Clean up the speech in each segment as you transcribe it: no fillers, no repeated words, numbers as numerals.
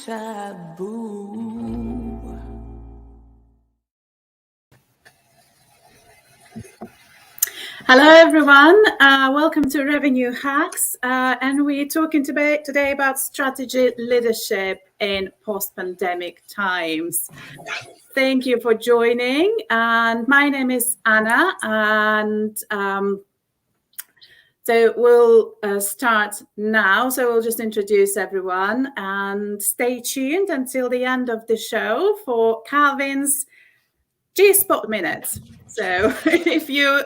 taboo. Hello, everyone. Welcome to Revenue Hacks. And we're talking today about strategy leadership in post-pandemic times. Thank you for joining. And my name is Anna. And so we'll start now. So we'll just introduce everyone and stay tuned until the end of the show for Calvin's G-Spot Minute. So if you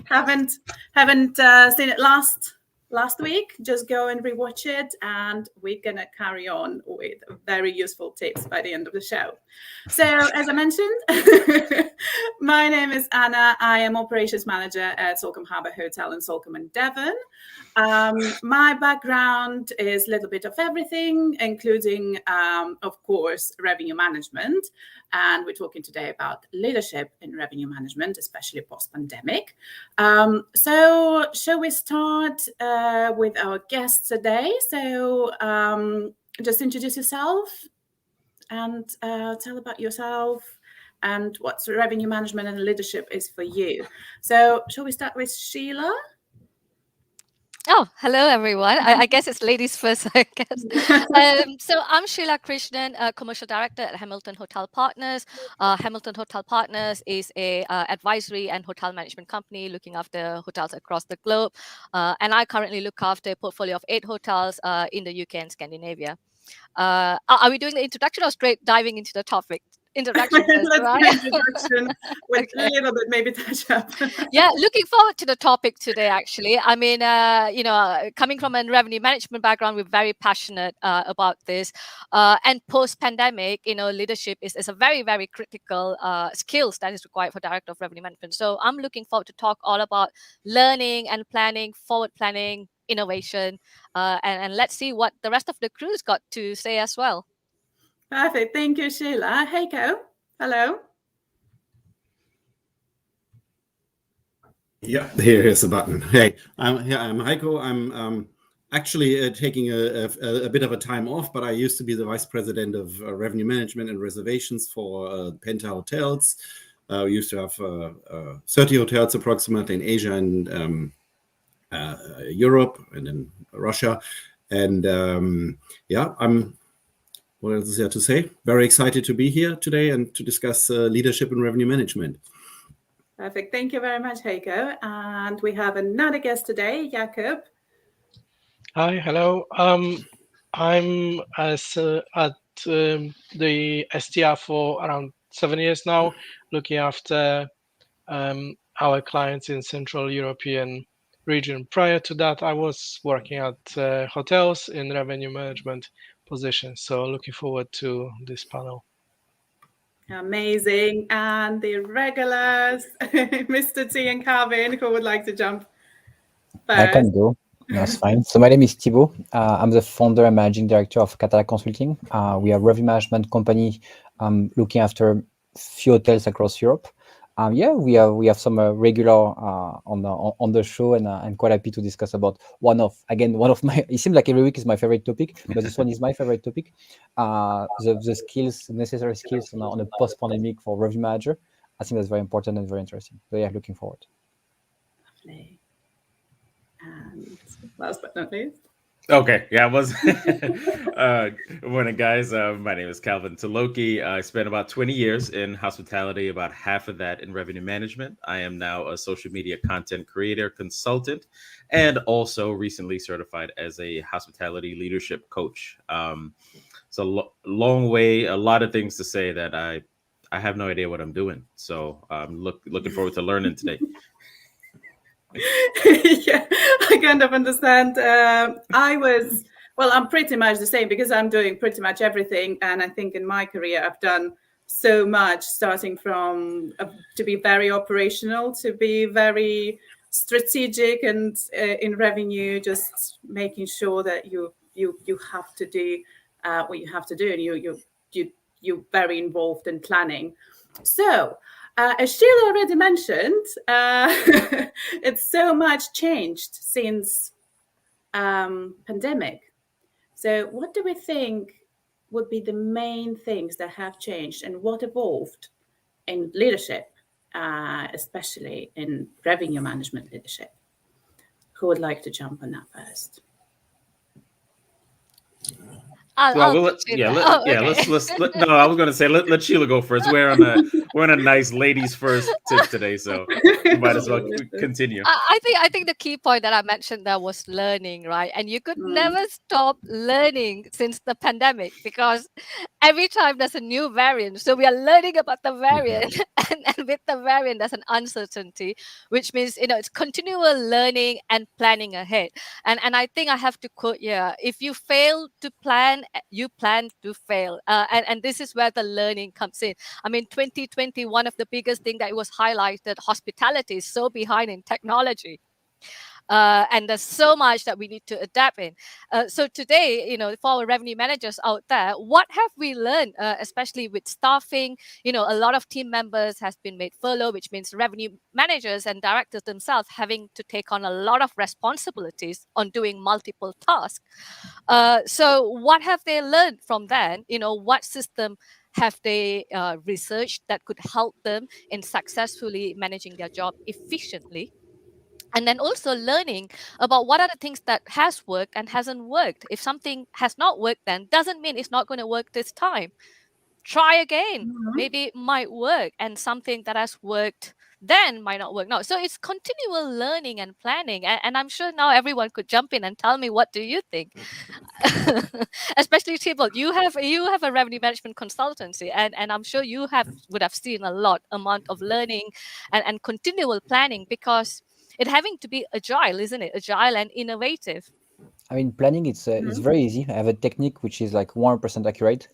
haven't seen it last week, just go and rewatch it, and we're gonna carry on with very useful tips by the end of the show. So as I mentioned, my name is Anna. I am operations manager at Salcombe Harbour Hotel in Salcombe and Devon. My background is a little bit of everything, including, of course, revenue management. And we're talking today about leadership in revenue management, especially post-pandemic. So shall we start with our guests today? So just introduce yourself and tell about yourself and what revenue management and leadership is for you. So shall we start with Sheila? Oh, hello, everyone. I guess it's ladies first, I guess. So I'm Sheila Krishnan, Commercial Director at Hamilton Hotel Partners. Hamilton Hotel Partners is a advisory and hotel management company looking after hotels across the globe. And I currently look after a portfolio of 8 hotels in the UK and Scandinavia. Are we doing the introduction or straight diving into the topic? Introduction first, Let's right? do introduction with a little bit maybe touch up. Yeah, looking forward to the topic today, actually. I mean, coming from a revenue management background, we're very passionate about this. And post-pandemic, leadership is a very, very critical skills that is required for Director of Revenue Management. So I'm looking forward to talk all about learning and planning, forward planning, innovation, and let's see what the rest of the crew's got to say as well. Perfect. Thank you, Sheila. Heiko, hello. Yeah, here is the button. Hey, I'm Heiko. I'm actually taking a bit of a time off, but I used to be the vice president of revenue management and reservations for Penta Hotels. We used to have 30 hotels approximately in Asia and Europe and in Russia. And what else is there to say? Very excited to be here today and to discuss leadership and revenue management. Perfect. Thank you very much, Heiko. And we have another guest today, Jakub. Hi, hello. I'm at the STR for around 7 years now, looking after our clients in Central European region. Prior to that, I was working at hotels in revenue management positions. So looking forward to this panel. Amazing. And the regulars, Mr. T and Calvin, who would like to jump first? I can go. That's fine. So my name is Tibo. I'm the founder and managing director of Catala Consulting. We are a revenue management company looking after few hotels across Europe. We have some regular on the show, and I'm quite happy to discuss about one of my. It seems like every week is my favorite topic, but this one is my favorite topic. The skills, necessary skills on a post-pandemic for revenue manager. I think that's very important and very interesting. So yeah, looking forward. Lovely. And last but not least. Okay, yeah, I was. Good morning, guys. My name is Calvin Tilokee. I spent about 20 years in hospitality, about half of that in revenue management. I am now a social media content creator, consultant, and also recently certified as a hospitality leadership coach. It's a long way, a lot of things to say that I have no idea what I'm doing. So I'm looking forward to learning today. Yeah, I kind of understand. I'm pretty much the same because I'm doing pretty much everything. And I think in my career, I've done so much, starting from to be very operational, to be very strategic and in revenue, just making sure that you have to do what you have to do. And you're very involved in planning. So, as Sheila already mentioned, it's so much changed since pandemic. So what do we think would be the main things that have changed and what evolved in leadership, especially in revenue management leadership? Who would like to jump on that first? I'll Well, pitch in there. Oh, okay. no, I was going to say let Sheila go first. We're on a nice ladies first tip today, so you might as well continue. I think the key point that I mentioned there was learning, right? And you could never stop learning since the pandemic, because every time there's a new variant, so we are learning about the variant, and with the variant there's an uncertainty, which means it's continual learning and planning ahead. And I think I have to quote here: if you fail to plan, you plan to fail. And this is where the learning comes in. I mean, 2020, one of the biggest thing that was highlighted, hospitality is so behind in technology. And there's so much that we need to adapt in. So today, for our revenue managers out there, what have we learned, especially with staffing? A lot of team members has been made furlough, which means revenue managers and directors themselves having to take on a lot of responsibilities on doing multiple tasks. So what have they learned from that? What system have they researched that could help them in successfully managing their job efficiently? And then also learning about what are the things that has worked and hasn't worked. If something has not worked, then doesn't mean it's not going to work this time. Try again. Maybe it might work, and something that has worked then might not work now. So it's continual learning and planning. And I'm sure now everyone could jump in and tell me, what do you think? Especially Thibault, you have a revenue management consultancy, and I'm sure you would have seen a lot amount of learning and continual planning, because it having to be agile, isn't it? Agile and innovative. I mean, planning, it's very easy. I have a technique which is like 100% accurate.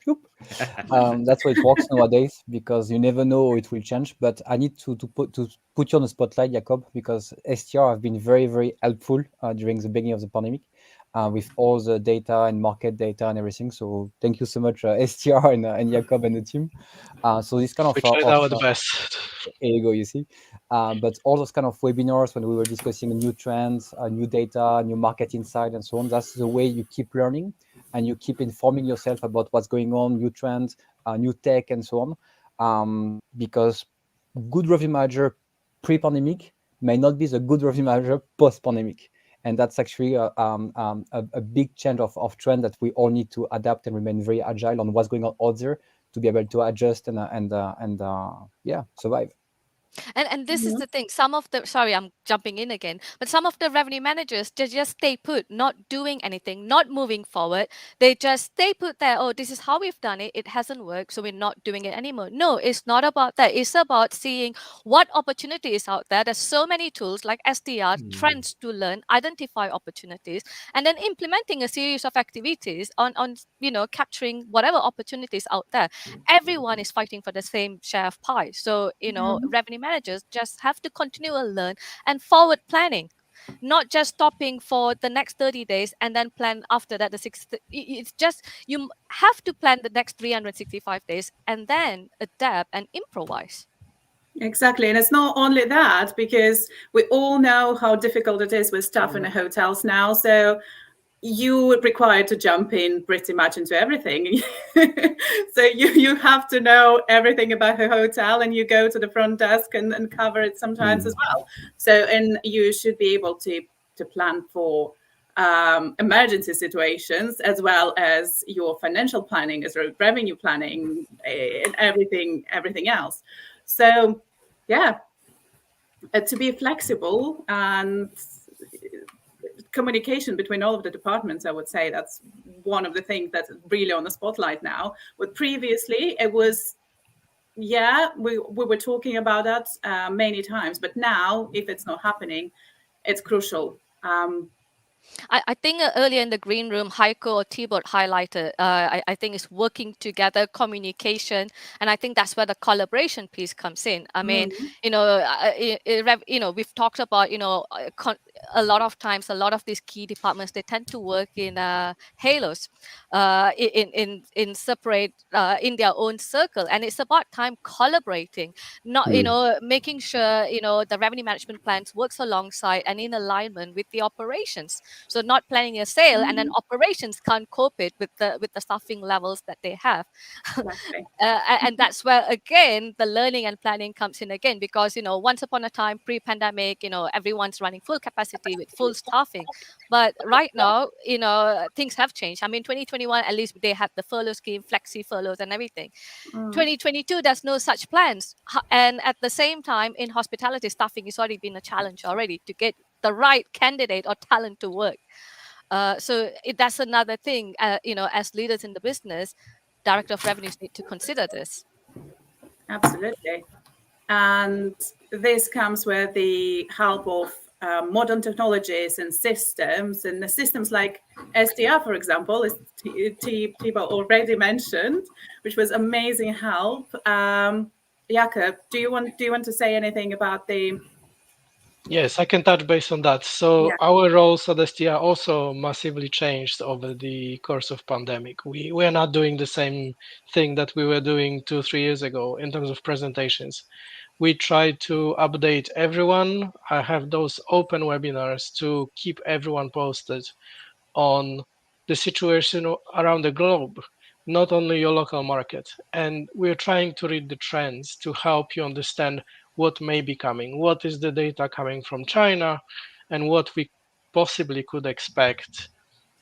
That's how it works nowadays, because you never know how it will change. But I need to put you on the spotlight, Jakub, because STR have been very, very helpful during the beginning of the pandemic with all the data and market data and everything. So thank you so much, STR and Jakub and the team. So this kind of we tried our best. Here you go, you see. But all those kind of webinars when we were discussing new trends, new data, new market insight, and so on, that's the way you keep learning and you keep informing yourself about what's going on, new trends, new tech, and so on. Because good revenue manager pre-pandemic may not be the good revenue manager post-pandemic. And that's actually a big change of trend that we all need to adapt and remain very agile on what's going on out there to be able to adjust and survive. And this is the thing. Sorry, I'm jumping in again, but some of the revenue managers, they just stay put, not doing anything, not moving forward. They just stay put there. Oh, this is how we've done it. It hasn't worked, so we're not doing it anymore. No, it's not about that. It's about seeing what opportunity is out there. There's so many tools like SDR, trends to learn, identify opportunities, and then implementing a series of activities on capturing whatever opportunities out there. Everyone is fighting for the same share of pie. So, revenue managers just have to continue to learn and forward planning, not just stopping for the next 30 days and then plan after that it's just you have to plan the next 365 days and then adapt and improvise. Exactly. And it's not only that, because we all know how difficult it is with staff in the hotels now. So you are required to jump in pretty much into everything. So you have to know everything about a hotel, and you go to the front desk and cover it sometimes as well. So, and you should be able to plan for emergency situations, as well as your financial planning, as revenue planning, and everything else. So yeah, to be flexible and communication between all of the departments, I would say that's one of the things that's really on the spotlight now. But previously it was, we were talking about that many times, but now if it's not happening, it's crucial. I think earlier in the green room, Heiko or Thibault highlighted, I think it's working together, communication. And I think that's where the collaboration piece comes in. I mean, we've talked about, a lot of times, a lot of these key departments, they tend to work in halos, in separate, in their own circle. And it's about time collaborating, not, making sure, the revenue management plans works alongside and in alignment with the operations. So not planning a sale and then operations can't cope it with the staffing levels that they have. Exactly. And that's where, again, the learning and planning comes in again, because, once upon a time, pre-pandemic, everyone's running full capacity with full staffing. But right now, things have changed. I mean, 2021, at least they had the furlough scheme, flexi furloughs and everything. 2022, there's no such plans. And at the same time, in hospitality, staffing has already been a challenge already to get the right candidate or talent to work. So that's another thing, as leaders in the business, director of revenues need to consider this. Absolutely. And this comes with the help of modern technologies and systems, and the systems like SDR, for example, as Tibo already mentioned, which was amazing help. Jakub, do you want to say anything about the? Yes, I can touch base on that. So our roles at STR also massively changed over the course of pandemic. We are not doing the same thing that we were doing 2-3 years ago in terms of presentations. We try to update everyone. I have those open webinars to keep everyone posted on the situation around the globe, not only your local market. And we're trying to read the trends to help you understand what may be coming, what is the data coming from China, and what we possibly could expect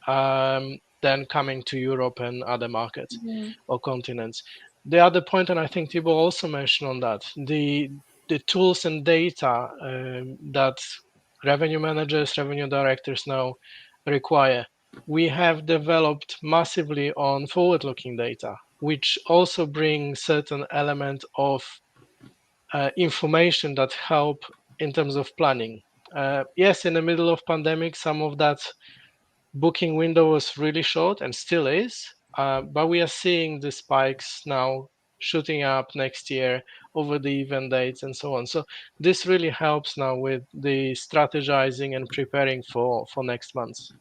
then coming to Europe and other markets or continents. The other point, and I think Thibault also mentioned on that, the tools and data that revenue managers, revenue directors now require. We have developed massively on forward-looking data, which also brings certain element of information that help in terms of planning. Yes, in the middle of pandemic, some of that booking window was really short and still is, but we are seeing the spikes now shooting up next year over the event dates and so on. So this really helps now with the strategizing and preparing for next months.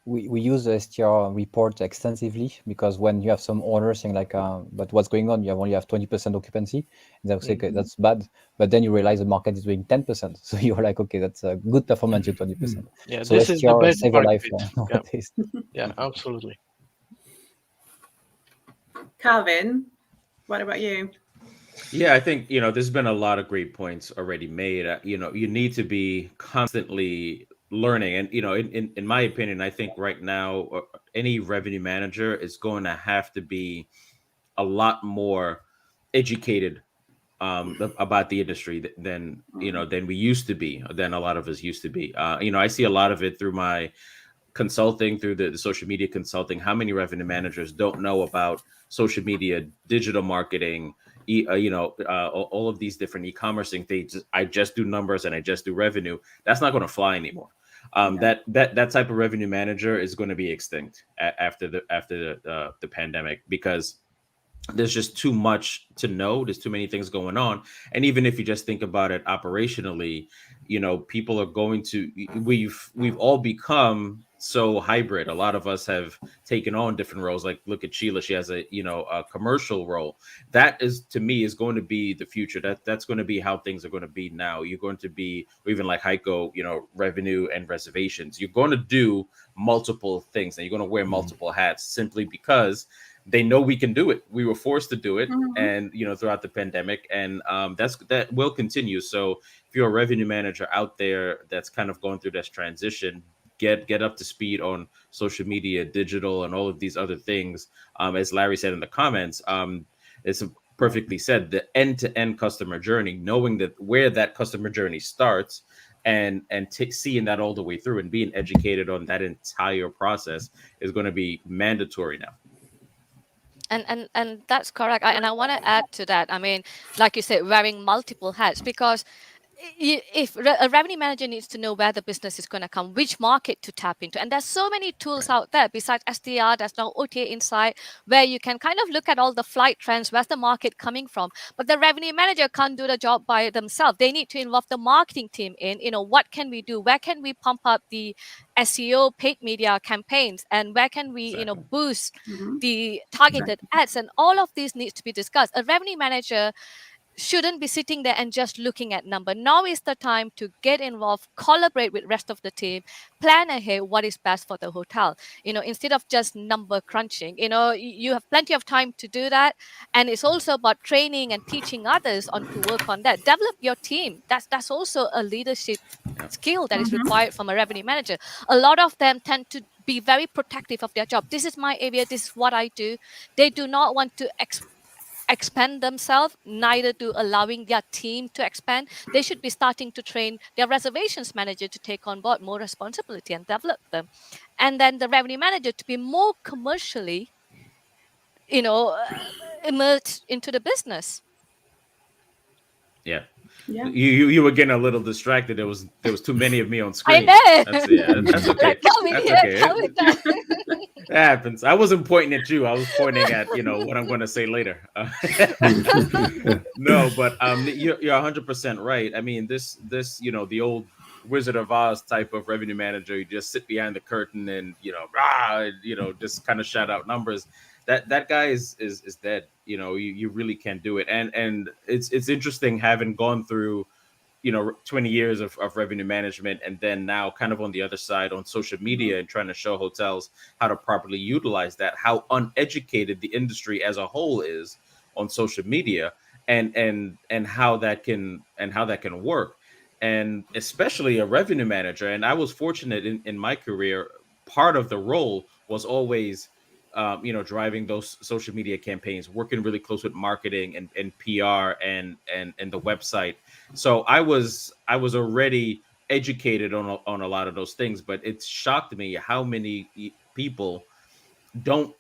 We use the STR report extensively, because when you have some orders saying like, but what's going on? You only have 20% occupancy. And they'll say, okay, that's bad. But then you realize the market is doing 10%. So you're like, okay, that's a good performance to 20%. Yeah, so this is the best save a life nowadays. Yeah, absolutely. Calvin, what about you? Yeah, I think, there's been a lot of great points already made. You need to be constantly learning. And, in my opinion, I think right now, any revenue manager is going to have to be a lot more educated about the industry than we used to be, than a lot of us used to be. I see a lot of it through my consulting, through the social media consulting. How many revenue managers don't know about social media, digital marketing, all of these different e-commerce things? I just do numbers and I just do revenue. That's not going to fly anymore. That type of revenue manager is going to be extinct after the pandemic, because there's just too much to know. There's too many things going on. And even if you just think about it operationally, people are going to, we've all become so hybrid. A lot of us have taken on different roles. Like, look at Sheila, she has a commercial role. That is, to me, is going to be the future. That's going to be how things are going to be now. You're going to be, or even like Heiko, revenue and reservations. You're going to do multiple things, and you're going to wear multiple hats, simply because they know we can do it. We were forced to do it, and throughout the pandemic, and that will continue. So if you're a revenue manager out there that's kind of going through this transition, get up to speed on social media, digital, and all of these other things. As Larry said in the comments, it's perfectly said, the end-to-end customer journey, knowing that where that customer journey starts, and seeing that all the way through, and being educated on that entire process is going to be mandatory now. And that's correct. And I want to add to that. I mean, like you said, wearing multiple hats, because if a revenue manager needs to know where the business is going to come, which market to tap into, and there's so many tools out there besides SDR. There's now OTA Insight, where you can kind of look at all the flight trends, where's the market coming from. But the revenue manager can't do the job by themselves. They need to involve the marketing team in, what can we do? Where can we pump up the SEO, paid media campaigns, and where can we, boost the targeted ads? And all of these needs to be discussed. A revenue manager shouldn't be sitting there and just looking at number. Now is the time to get involved, collaborate with rest of the team, plan ahead what is best for the hotel, instead of just number crunching. You have plenty of time to do that. And it's also about training and teaching others on to work on that. Develop your team. That's also a leadership skill that is required from a revenue manager. A lot of them tend to be very protective of their job. This is my area. This is what I do. They do not want to expand themselves, neither do allowing their team to expand. They should be starting to train their reservations manager to take on board more responsibility and develop them. And then the revenue manager to be more commercially, immersed into the business. Yeah. You were getting a little distracted. There was too many of me on screen. I know. That's okay. That's okay. It happens. I wasn't pointing at you. I was pointing at what I'm going to say later. No, but you're 100% right. I mean, this the old Wizard of Oz type of revenue manager. You just sit behind the curtain and just kind of shout out numbers. That guy is dead. You really can't do it. And it's interesting having gone through 20 years of revenue management, and then now kind of on the other side on social media and trying to show hotels how to properly utilize that, how uneducated the industry as a whole is on social media, and how that can work, and especially a revenue manager. And I was fortunate in my career, part of the role was always driving those social media campaigns, working really close with marketing and PR and the website. So I was already educated on a lot of those things, but it shocked me how many people don't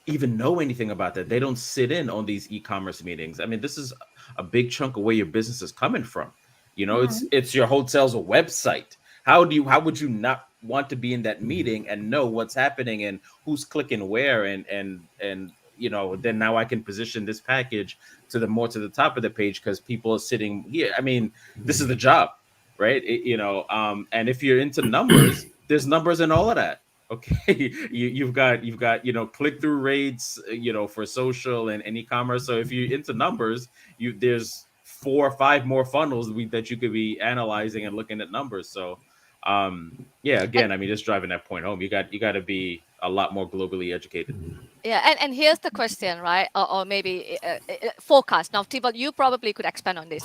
even know anything about that. They don't sit in on these e-commerce meetings. I mean, this is a big chunk of where your business is coming from. It's your hotel's website. How would you not want to be in that meeting and know what's happening and who's clicking where and then now I can position this package to the top of the page because people are sitting here. I mean, this is the job, right? And if you're into numbers, there's numbers in all of that. Okay, you've got click-through rates, for social and e-commerce. So if you're into numbers, there's 4 or 5 more funnels that you could be analyzing and looking at numbers. So again, I mean, just driving that point home, you got to be a lot more globally educated. Yeah, and here's the question, right? Or maybe forecast. Now, Thibault, you probably could expand on this.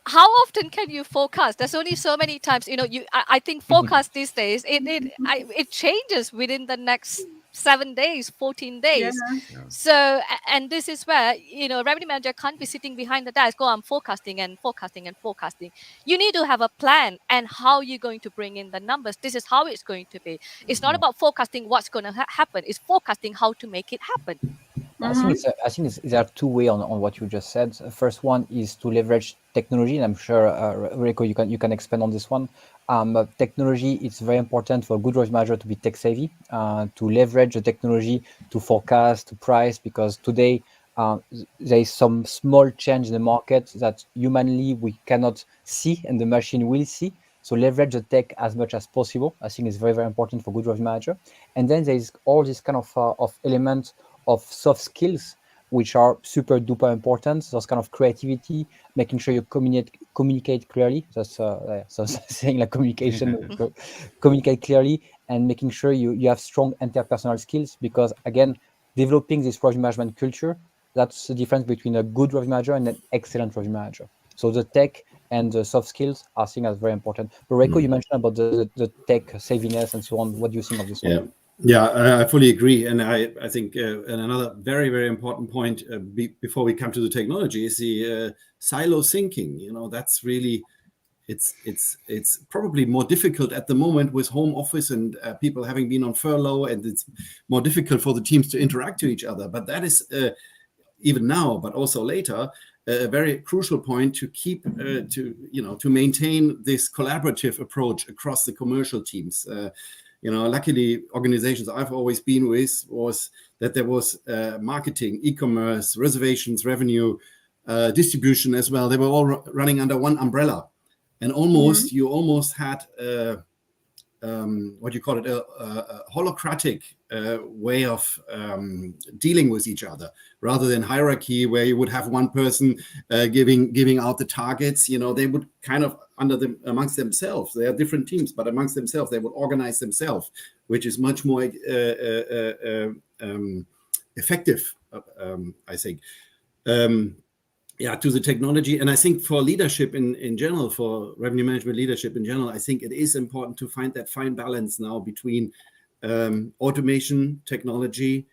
How often can you forecast? There's only so many times. I think forecast these days it changes within the next 7 days, 14 days. Yeah. So, and this is where, revenue manager can't be sitting behind the desk, I'm forecasting and forecasting and forecasting. You need to have a plan and how you're going to bring in the numbers. This is how it's going to be. It's not about forecasting what's going to happen. It's forecasting how to make it happen. I think there are 2 ways on what you just said. The first one is to leverage technology, and I'm sure Heiko, you can expand on this one. Technology, it's very important for a good revenue manager to be tech savvy, to leverage the technology to forecast, to price, because today there is some small change in the market that humanly we cannot see and the machine will see. So leverage the tech as much as possible. I think it's very, very important for good revenue manager. And then there is all this kind of elements of soft skills, which are super duper important. Those kind of creativity, making sure you communicate clearly. That's saying like communication, communicate clearly, and making sure you have strong interpersonal skills. Because again, developing this revenue management culture, that's the difference between a good revenue manager and an excellent revenue manager. So the tech and the soft skills are seen as very important. But Heiko, you mentioned about the tech saviness and so on. What do you think of this one? Yeah, I fully agree. And I think another very, very important point before we come to the technology is the silo thinking. That's really, it's probably more difficult at the moment with home office and people having been on furlough, and it's more difficult for the teams to interact to each other. But that is even now, but also later, a very crucial point to keep to maintain this collaborative approach across the commercial teams. Luckily, organizations I've always been with was that there was marketing, e-commerce, reservations, revenue, distribution as well. They were all running under one umbrella, and you almost had what you call it, a holocratic way of dealing with each other, rather than hierarchy where you would have one person giving out the targets. They would kind of amongst themselves. They are different teams, but amongst themselves they would organize themselves, which is much more effective, I think. To the technology. And I think for leadership in general, for revenue management leadership in general, I think it is important to find that fine balance now between automation, technology.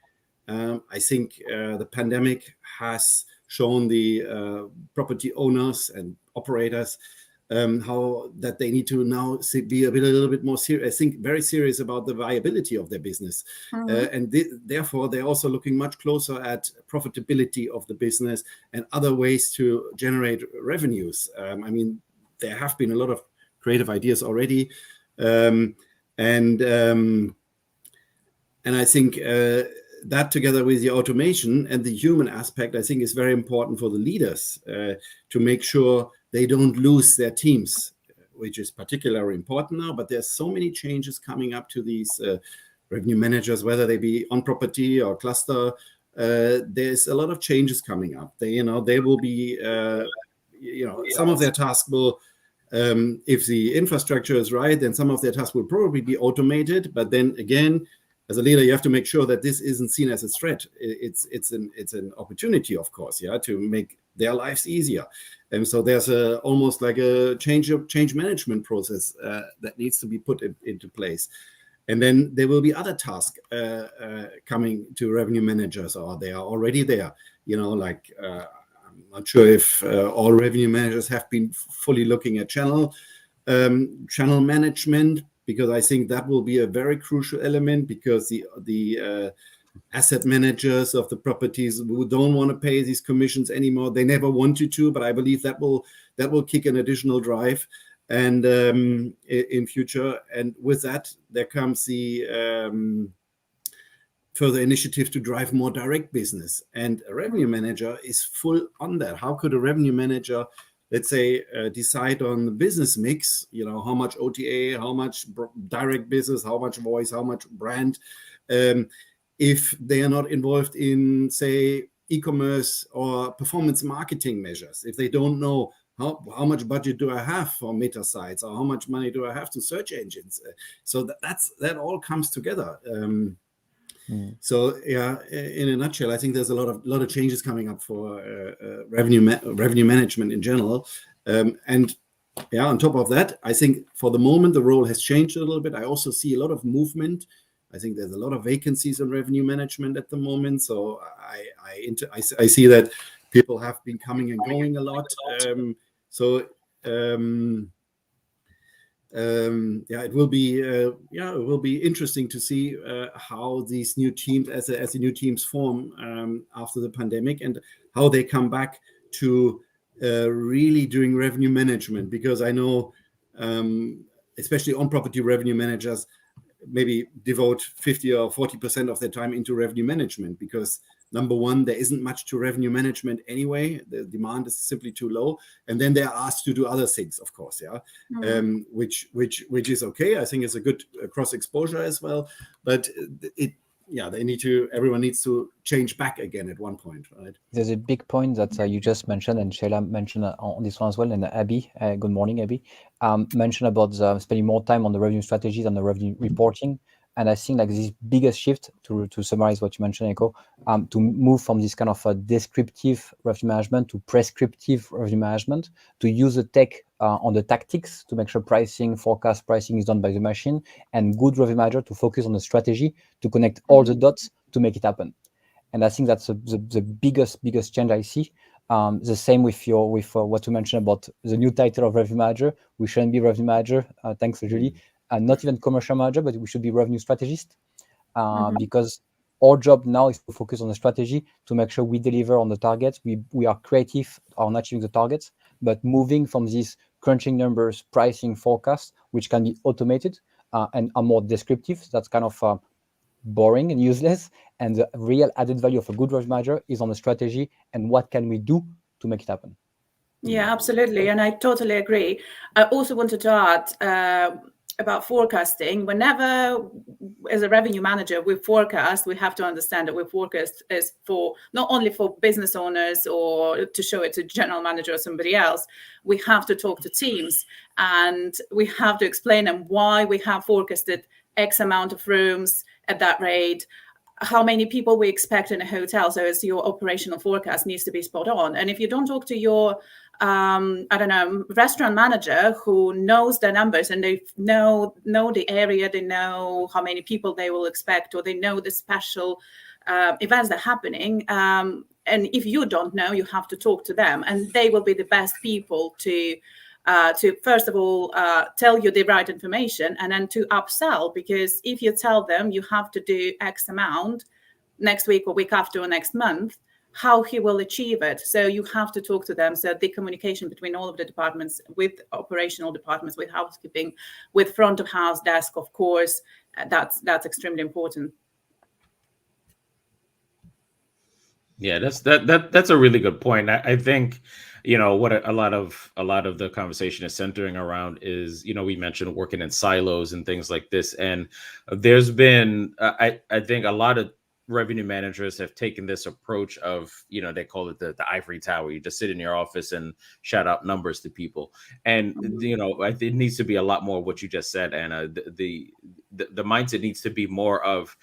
I think the pandemic has shown the property owners and operators how that they need to now be a little bit more serious. I think very serious about the viability of their business, and therefore they're also looking much closer at profitability of the business and other ways to generate revenues. I mean, there have been a lot of creative ideas already, and I think that together with the automation and the human aspect, I think is very important for the leaders to make sure they don't lose their teams, which is particularly important now. But there's so many changes coming up to these revenue managers, whether they be on property or cluster. There's a lot of changes coming up. They will be, some of their tasks will, if the infrastructure is right, then some of their tasks will probably be automated. But then again, as a leader, you have to make sure that this isn't seen as a threat. It's an opportunity, of course, to make their lives easier. And so there's almost like a change management process that needs to be put into place. And then there will be other tasks coming to revenue managers, or they are already there. I'm not sure if all revenue managers have been fully looking at channel management, because I think that will be a very crucial element, because the asset managers of the properties who don't want to pay these commissions anymore, they never wanted to, but I believe that will kick an additional drive and in future. And with that, there comes the further initiative to drive more direct business. And a revenue manager is full on that. How could a revenue manager, let's say, decide on the business mix, how much OTA, how much direct business, how much voice, how much brand, if they are not involved in, say, e-commerce or performance marketing measures, if they don't know how much budget do I have for meta sites, or how much money do I have to search engines. So that all comes together. So in a nutshell, I think there's a lot of changes coming up for revenue management in general. And on top of that, I think for the moment the role has changed a little bit. I also see a lot of movement. I think there's a lot of vacancies in revenue management at the moment. So I see that people have been coming and going a lot. It will be interesting to see how these new teams, as the new teams form after the pandemic, and how they come back to really doing revenue management. Because I know, especially on property revenue managers, maybe devote 50 or 40% of their time into revenue management, because number one, there isn't much to revenue management anyway. The demand is simply too low, and then they are asked to do other things, of course, which is okay. I think it's a good cross exposure as well. But everyone needs to change back again at one point, right? There's a big point that you just mentioned, and Sheila mentioned on this one as well, and Abby, good morning, Abby, mentioned about spending more time on the revenue strategies and the revenue reporting. And I think like this biggest shift, to summarize what you mentioned, Heiko, to move from this kind of descriptive revenue management to prescriptive revenue management, to use the tech on the tactics to make sure forecast pricing is done by the machine, and good revenue manager to focus on the strategy to connect all the dots to make it happen. And I think that's the biggest change I see. The same with what you mentioned about the new title of revenue manager. We shouldn't be revenue manager, thanks to Julie. Not even commercial manager, but we should be revenue strategist, because Our job now is to focus on the strategy to make sure we deliver on the targets. We are creative on achieving the targets, but moving from these crunching numbers, pricing forecasts, which can be automated and are more descriptive. That's kind of boring and useless. And the real added value of a good revenue manager is on the strategy and what can we do to make it happen. Yeah, absolutely. And I totally agree. I also wanted to add about forecasting. Whenever, as a revenue manager, we forecast, we have to understand that we forecast is for not only for business owners or to show it to general manager or somebody else. We have to talk to teams and we have to explain them why we have forecasted X amount of rooms at that rate, how many people we expect in a hotel. So as your operational forecast needs to be spot on. And if you don't talk to your restaurant manager who knows the numbers and they know the area, they know how many people they will expect, or they know the special events that are happening. And if you don't know, you have to talk to them, and they will be the best people to first of all tell you the right information, and then to upsell. Because if you tell them you have to do X amount next week or week after or next month, how he will achieve it. So you have to talk to them. So the communication between all of the departments, with operational departments, with housekeeping, with front of house desk, of course, that's extremely important. Yeah, that's a really good point. I think, what a lot of the conversation is centering around is, we mentioned working in silos and things like this. And there's been, I think a lot of revenue managers have taken this approach of, they call it the ivory tower. You just sit in your office and shout out numbers to people. And, it needs to be a lot more of what you just said, Anna. The mindset needs to be more of,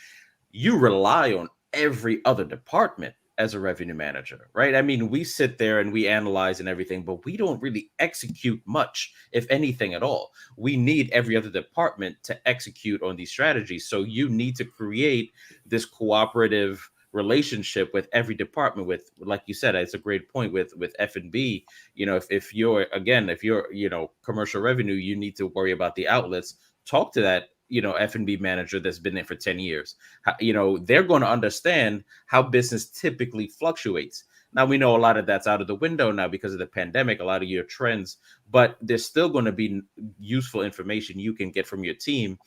you rely on every other department as a revenue manager, right? I mean, we sit there and we analyze and everything, but we don't really execute much, if anything at all. We need every other department to execute on these strategies. So you need to create this cooperative relationship with every department. With, like you said, it's a great point with F&B. If you're commercial revenue, you need to worry about the outlets. Talk to that F&B manager that's been there for 10 years. They're going to understand how business typically fluctuates. Now, we know a lot of that's out of the window now because of the pandemic, a lot of your trends, but there's still going to be useful information you can get from your team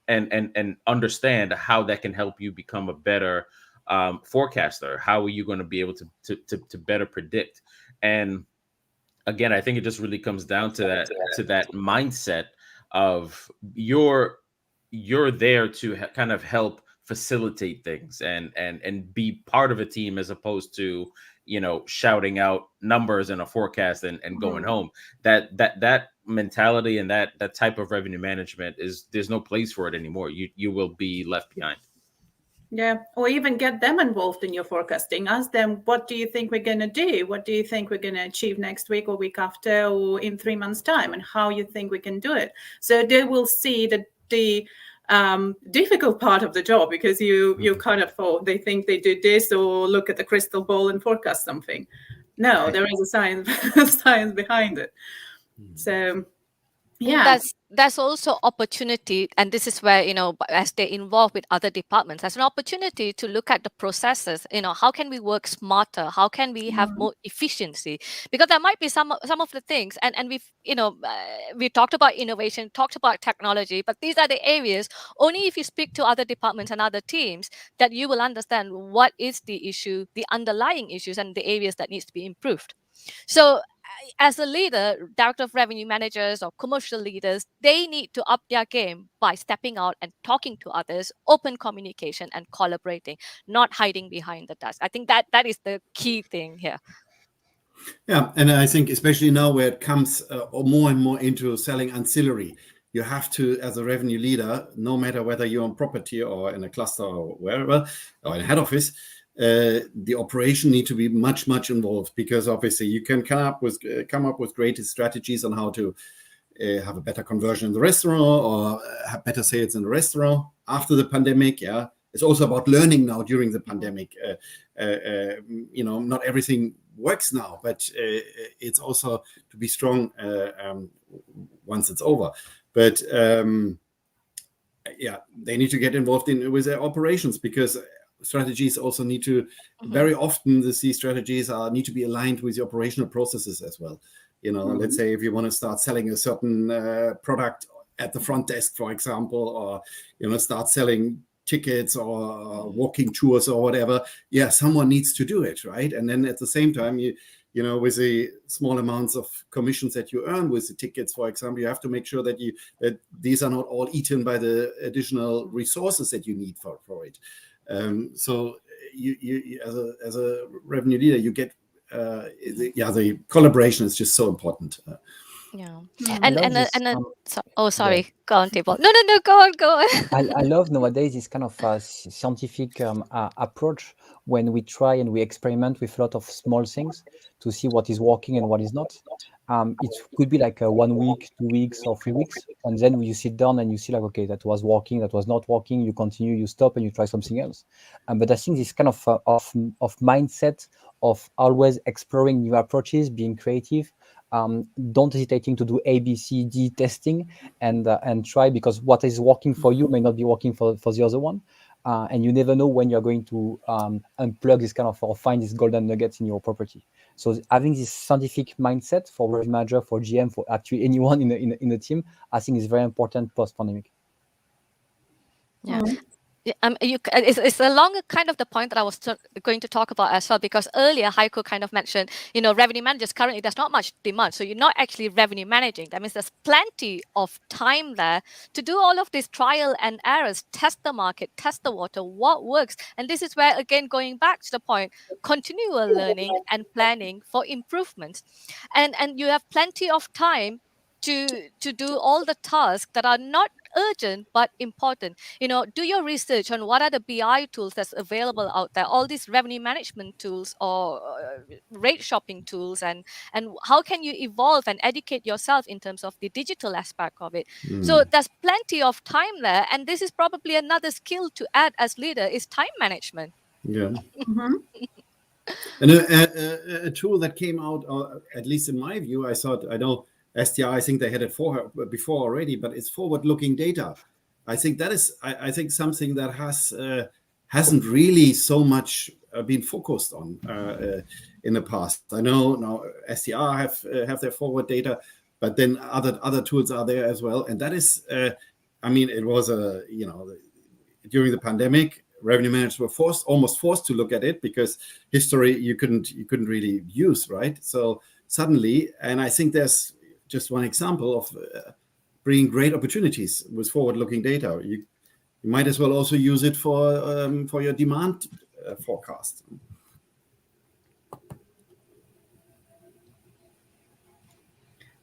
and understand how that can help you become a better forecaster. How are you going to be able to better predict? And again, I think it just really comes down to that mindset of you're there to kind of help facilitate things and be part of a team, as opposed to shouting out numbers in a forecast and going home. That mentality and that type of revenue management there's no place for it anymore. You will be left behind. Yeah, or even get them involved in your forecasting. Ask them, what do you think we're going to do? What do you think we're going to achieve next week or week after or in 3 months' time, and how you think we can do it? So they will see the difficult part of the job, because you kind of thought they think they do this, or look at the crystal ball and forecast something. No, there is a science behind it. So yeah, that's also opportunity, and this is where as they involve with other departments, as an opportunity to look at the processes. How can we work smarter? How can we have more efficiency? Because there might be some of the things, and we've we talked about innovation, talked about technology, but these are the areas only if you speak to other departments and other teams that you will understand what is the issue, the underlying issues, and the areas that needs to be improved. So as a leader, director of revenue managers or commercial leaders, they need to up their game by stepping out and talking to others, open communication and collaborating, not hiding behind the desk. I think that is the key thing here. Yeah, and I think especially now where it comes more and more into selling ancillary, you have to, as a revenue leader, no matter whether you're on property or in a cluster or wherever, or in a head office, the operation need to be much involved, because obviously you can come up with great strategies on how to have a better conversion in the restaurant or have better sales in the restaurant after the pandemic. Yeah, it's also about learning now during the pandemic. Not everything works now, but it's also to be strong once it's over. But they need to get involved with their operations, because strategies also need to, very often these strategies need to be aligned with your operational processes as well. You know, let's say if you want to start selling a certain product at the front desk, for example, or, you know, start selling tickets or walking tours or whatever, someone needs to do it, right? And then at the same time, you know, with the small amounts of commissions that you earn with the tickets, for example, you have to make sure that these are not all eaten by the additional resources that you need for it. So you as a revenue leader, you get the collaboration is just so important. Sorry, go on, Tibo. No, go on. I love nowadays this kind of scientific approach when we try and we experiment with a lot of small things to see what is working and what is not. It could be like 1 week, 2 weeks, or 3 weeks, and then you sit down and you see like, okay, that was working, that was not working. You continue, you stop, and you try something else. But I think this kind of mindset of always exploring new approaches, being creative. Don't hesitating to do A, B, C, D testing and try, because what is working for you may not be working for the other one. And you never know when you're going to unplug this kind of, or find these golden nuggets in your property. So having this scientific mindset for revenue manager, for GM, for actually anyone in the team, I think is very important post-pandemic. Yeah. It's along kind of the point that I was going to talk about as well, because earlier Heiko kind of mentioned, you know, revenue managers currently there's not much demand, so you're not actually revenue managing. That means there's plenty of time there to do all of this trial and errors, test the market, test the water, what works. And this is where, again, going back to the point, continual learning and planning for improvements. And you have plenty of time to do all the tasks that are not urgent but important. You know, do your research on what are the BI tools that's available out there, all these revenue management tools or rate shopping tools, and how can you evolve and educate yourself in terms of the digital aspect of it. So there's plenty of time there, and this is probably another skill to add as leader, is time management. And a tool that came out, at least in my view, I know STI, I think they had it before already, but it's forward-looking data. I think that is, I think something that hasn't really so much been focused on in the past. I know now STI have their forward data, but then other tools are there as well. And that is, I mean, it was during the pandemic, revenue managers were almost forced to look at it, because history you couldn't really use, right? So suddenly, and I think there's just one example of bringing great opportunities with forward-looking data. You might as well also use it for your demand forecast.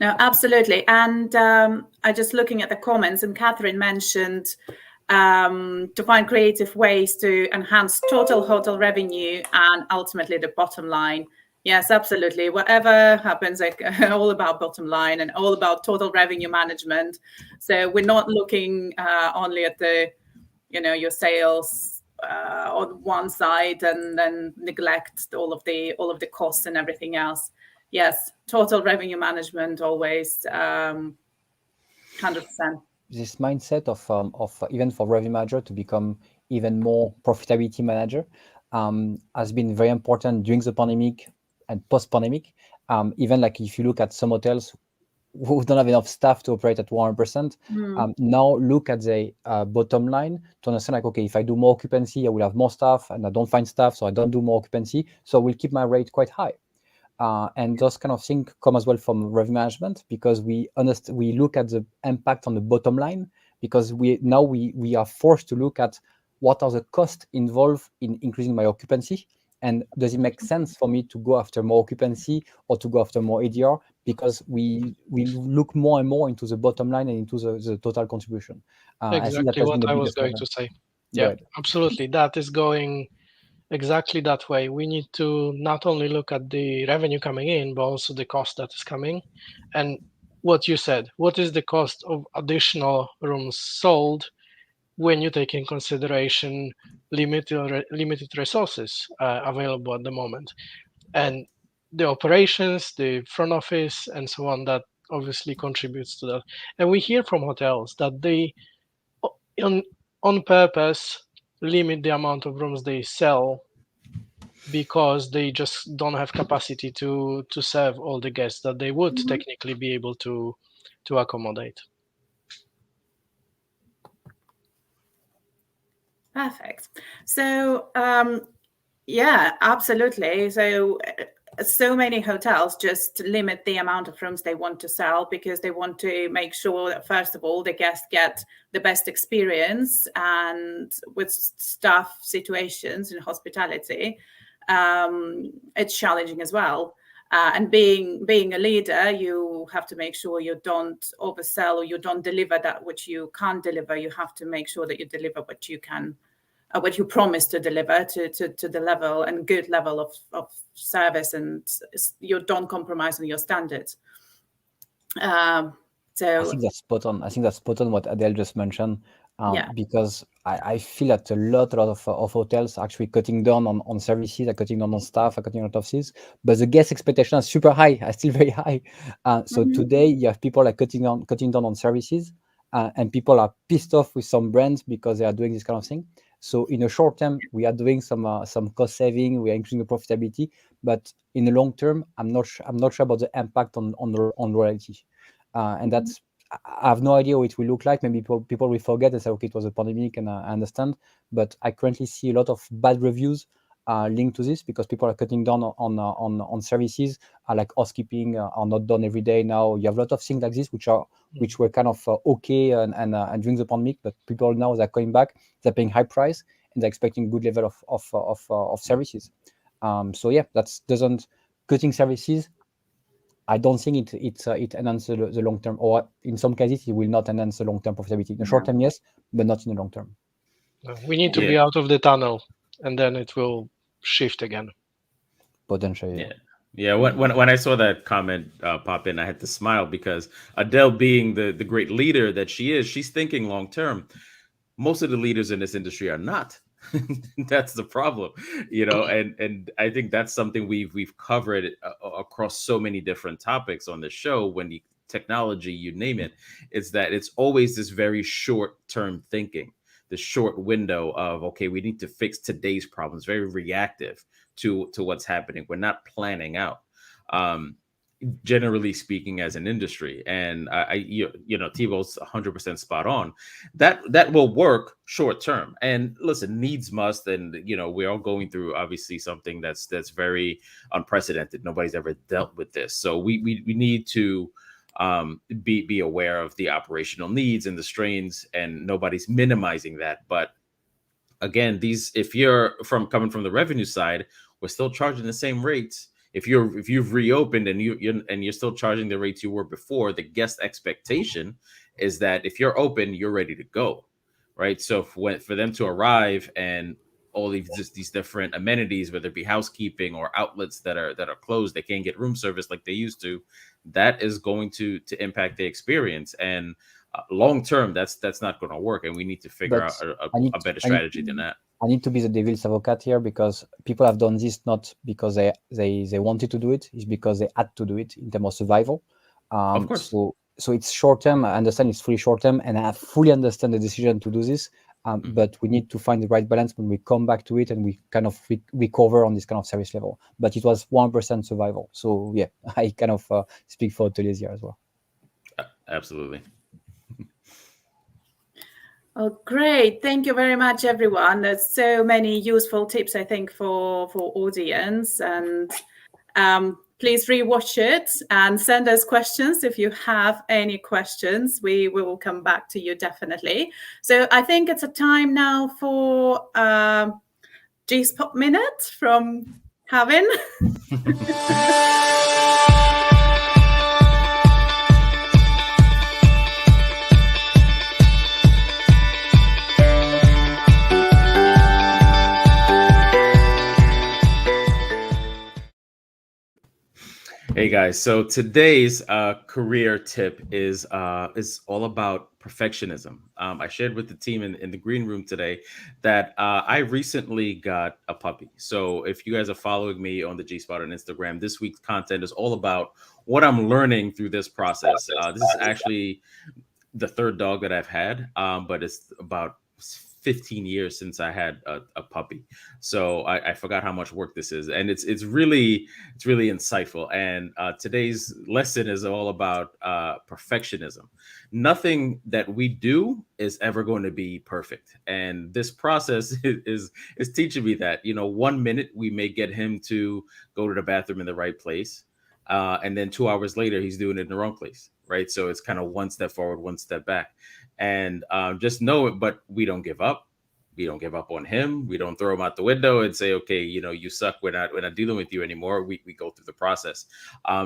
No, absolutely. And I just looking at the comments, and Catherine mentioned to find creative ways to enhance total hotel revenue and ultimately the bottom line. Yes, absolutely. Whatever happens, like all about bottom line and all about total revenue management. So we're not looking only at the, your sales on one side and then neglect all of the costs and everything else. Yes, total revenue management always 100%. This mindset of even for revenue manager to become even more profitability manager has been very important during the pandemic and post-pandemic. Even like if you look at some hotels who don't have enough staff to operate at 100%, now look at the bottom line to understand like, okay, if I do more occupancy, I will have more staff, and I don't find staff, so I don't do more occupancy, so we'll keep my rate quite high. And those kind of things come as well from revenue management, because we look at the impact on the bottom line, because we are forced to look at what are the costs involved in increasing my occupancy, and does it make sense for me to go after more occupancy or to go after more ADR, because we look more and more into the bottom line and into the total contribution. Exactly what I was going to say. Yeah, absolutely. That is going exactly that way. We need to not only look at the revenue coming in, but also the cost that is coming. And what you said, what is the cost of additional rooms sold when you take in consideration limited resources available at the moment, and the operations, the front office, and so on, that obviously contributes to that. And we hear from hotels that they on purpose limit the amount of rooms they sell because they just don't have capacity to serve all the guests that they would technically be able to accommodate. Perfect. So yeah, absolutely. So many hotels just limit the amount of rooms they want to sell because they want to make sure that, first of all, the guests get the best experience, and with staff situations in hospitality, it's challenging as well. And being a leader, you have to make sure you don't oversell or you don't deliver that which you can't deliver. You have to make sure that you deliver what you can, what you promise to deliver to the level and good level of service, and you don't compromise on your standards. So I think that's spot on. I think that's spot on what Adele just mentioned. Because I feel that a lot of hotels are actually cutting down on services, are cutting down on staff, are cutting down on offices, but the guest expectation is super high, are still very high. So today you have people like cutting down on services, and people are pissed off with some brands because they are doing this kind of thing. So in the short term, we are doing some cost saving, we are increasing the profitability, but in the long term, I'm not sure about the impact on loyalty, and that's. I have no idea what it will look like. Maybe people will forget and say, okay, it was a pandemic, and I understand. But I currently see a lot of bad reviews linked to this because people are cutting down on services, like housekeeping are not done every day now. You have a lot of things like this which were kind of okay and during the pandemic, but people now they're coming back, they're paying high price, and they're expecting good level of services. So yeah, doesn't cutting services. I don't think it enhances the long term, or in some cases, it will not enhance the long term profitability. In the short term, yes, but not in the long term. We need to be out of the tunnel, and then it will shift again. Potentially. Yeah. When I saw that comment pop in, I had to smile because Adele, being the great leader that she is, she's thinking long term. Most of the leaders in this industry are not. That's the problem, and I think that's something we've covered across so many different topics on the show. When the technology, you name it, is that it's always this very short-term thinking, the short window of, okay, we need to fix today's problems, very reactive to what's happening. We're not planning out. Generally speaking, as an industry, and Thibault's 100% spot on. That will work short term. And listen, needs must, and we're all going through obviously something that's very unprecedented. Nobody's ever dealt with this, so we need to be aware of the operational needs and the strains, and nobody's minimizing that. But again, if you're coming from the revenue side, we're still charging the same rates. If you've reopened and you're still charging the rates you were before, the guest expectation is that if you're open, you're ready to go, right? So for them to arrive and all these different amenities, whether it be housekeeping or outlets that are closed, they can't get room service like they used to, that is going to impact the experience. And long term, that's not going to work, and we need to figure out a better strategy than that. I need to be the devil's advocate here, because people have done this not because they wanted to do it, it's because they had to do it in terms of survival. Of course. So it's short term. I understand it's fully short term, and I fully understand the decision to do this. But we need to find the right balance when we come back to it, and we kind of recover on this kind of service level. But it was 1% survival. So yeah, I kind of speak for hoteliers here as well. Absolutely. Oh, great. Thank you very much, everyone. There's so many useful tips, I think, for audience. And please rewatch it and send us questions if you have any questions. We will come back to you definitely. So I think it's a time now for G-Spot Minute from Kevin. Hey guys, so today's career tip is all about perfectionism. I shared with the team in the green room today that I recently got a puppy. So if you guys are following me on the G-Spot on Instagram, this week's content is all about what I'm learning through this process. This is actually the third dog that I've had, but it's about 15 years since I had a puppy. So I forgot how much work this is. And it's really insightful. And today's lesson is all about perfectionism. Nothing that we do is ever going to be perfect. And this process is teaching me that, 1 minute we may get him to go to the bathroom in the right place. And then 2 hours later, he's doing it in the wrong place. Right. So it's kind of one step forward, one step back. And just know it. But we don't give up. We don't give up on him. We don't throw him out the window and say, okay, you suck. We're not dealing with you anymore. We go through the process.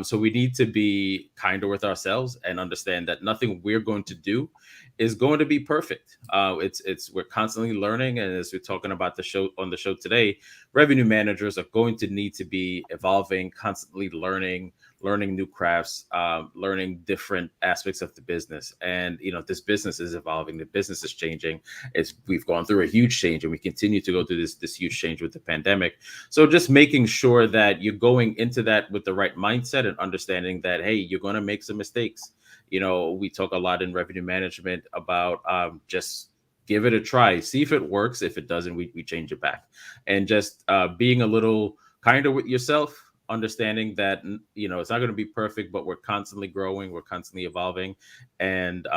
So we need to be kinder with ourselves and understand that nothing we're going to do is going to be perfect. We're constantly learning. And as we're talking about on the show today, revenue managers are going to need to be evolving, constantly learning new crafts, learning different aspects of the business. And, this business is evolving. The business is changing. We've gone through a huge change, and we continue to go through this huge change with the pandemic. So just making sure that you're going into that with the right mindset and understanding that, hey, you're going to make some mistakes. We talk a lot in revenue management about just give it a try, see if it works. If it doesn't, we change it back. And just being a little kinder with yourself, understanding that, it's not going to be perfect, but we're constantly growing, we're constantly evolving, and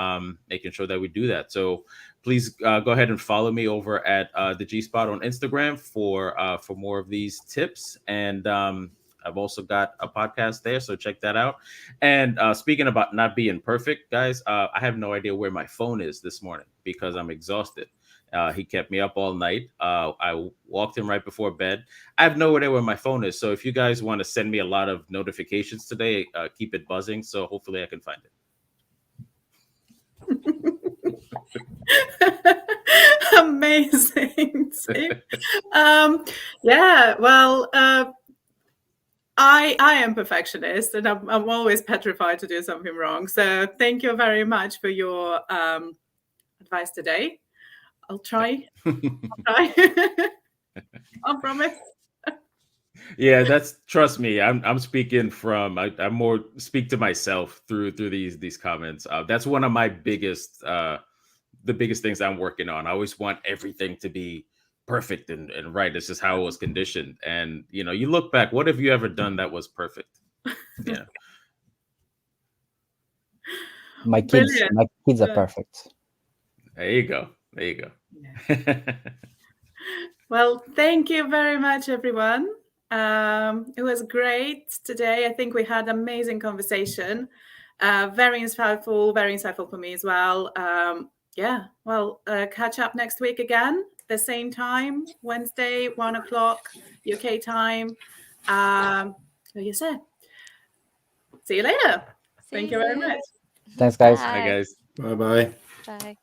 making sure that we do that. So please go ahead and follow me over at the G Spot on Instagram for more of these tips. And I've also got a podcast there, so check that out. And speaking about not being perfect, guys, I have no idea where my phone is this morning because I'm exhausted. He kept me up all night. I walked him right before bed. I have no idea where my phone is. So if you guys want to send me a lot of notifications today, keep it buzzing. So hopefully I can find it. Amazing. Yeah, well, I am perfectionist, and I'm always petrified to do something wrong. So thank you very much for your advice today. I'll try. I promise. Yeah, trust me. I'm speaking from. I more speak to myself through these comments. That's one of my biggest, the biggest things I'm working on. I always want everything to be perfect and right. It's just how I was conditioned. And you look back. What have you ever done that was perfect? Yeah. My kids are perfect. There you go. Yeah. Well, thank you very much, everyone. It was great today. I think we had an amazing conversation. Very insightful for me as well. Well, catch up next week again, the same time, Wednesday, 1:00 UK time. So you said. See you later. Thank you very much. Thanks, guys. Bye, guys. Bye-bye. Bye.